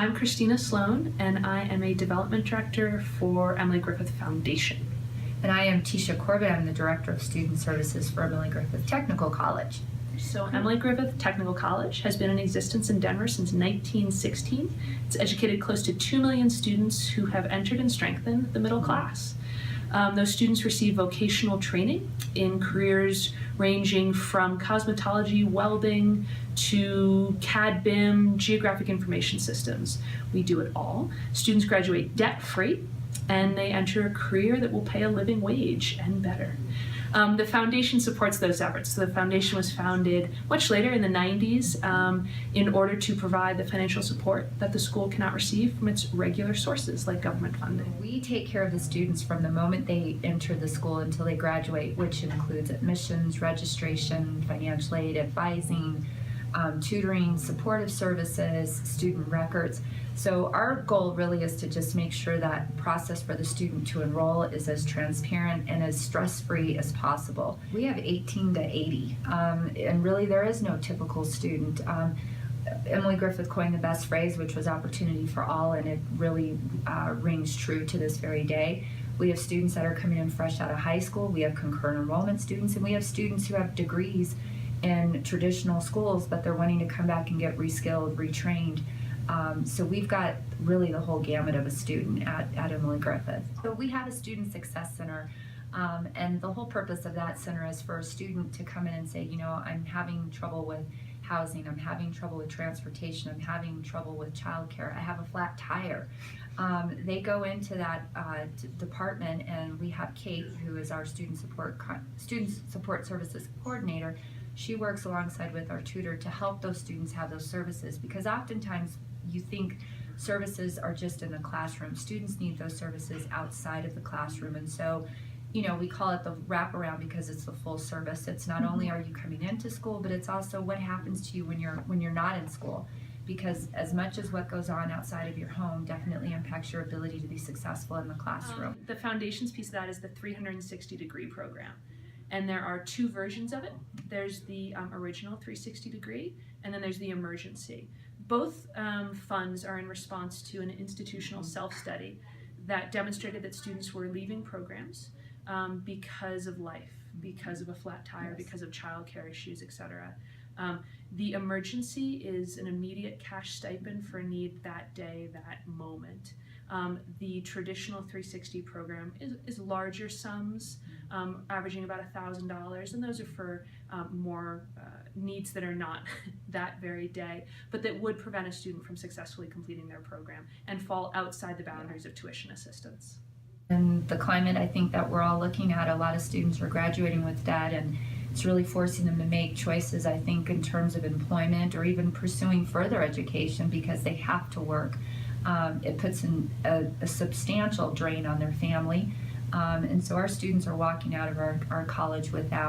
I'm Christina Sloan, and I am a development director for Emily Griffith Foundation. And I am Tisha Corbett. I'm the Director of Student Services for Emily Griffith Technical College. So Emily Griffith Technical College has been in existence in Denver since 1916. It's educated close to 2 million students who have entered and strengthened the middle class. Those students receive vocational training in careers ranging from cosmetology, welding, to CAD, BIM, geographic information systems. We do it all. Students graduate debt-free, and they enter a career that will pay a living wage and better. The foundation supports those efforts. So the foundation was founded much later in the 90s in order to provide the financial support that the school cannot receive from its regular sources like government funding. We take care of the students from the moment they enter the school until they graduate, which includes admissions, registration, financial aid, advising, tutoring, supportive services, student records. So our goal really is to just make sure that process for the student to enroll is as transparent and as stress-free as possible. We have 18 to 80, and really there is no typical student. Emily Griffith coined the best phrase, which was opportunity for all, and it really rings true to this very day. We have students that are coming in fresh out of high school, we have concurrent enrollment students, and we have students who have degrees in traditional schools, but they're wanting to come back and get reskilled, retrained. So we've got really the whole gamut of a student at Emily Griffith. So we have a Student Success Center, and the whole purpose of that center is for a student to come in and say, you know, I'm having trouble with housing, I'm having trouble with transportation, I'm having trouble with childcare, I have a flat tire. They go into that department, and we have Kate, who is our student support services coordinator. She works alongside with our tutor to help those students have those services, because oftentimes you think services are just in the classroom. Students need those services outside of the classroom, and so, you know, we call it the wraparound because it's the full service. It's not only are you coming into school, but it's also what happens to you when you're not in school, because as much as what goes on outside of your home definitely impacts your ability to be successful in the classroom. The foundation's piece of that is the 360-degree program. And there are two versions of it. There's the original 360 degree, and then there's the emergency. Both funds are in response to an institutional self-study that demonstrated that students were leaving programs because of life, because of a flat tire, because of childcare issues, etc. The emergency is an immediate cash stipend for a need that day, that moment. The traditional 360 program is larger sums, averaging about $1,000, and those are for more needs that are not that very day, but that would prevent a student from successfully completing their program and fall outside the boundaries of tuition assistance. And the climate, I think, that we're all looking at, a lot of students are graduating with debt, and it's really forcing them to make choices, I think, in terms of employment or even pursuing further education because they have to work. It puts in a substantial drain on their family, and so our students are walking out of our college without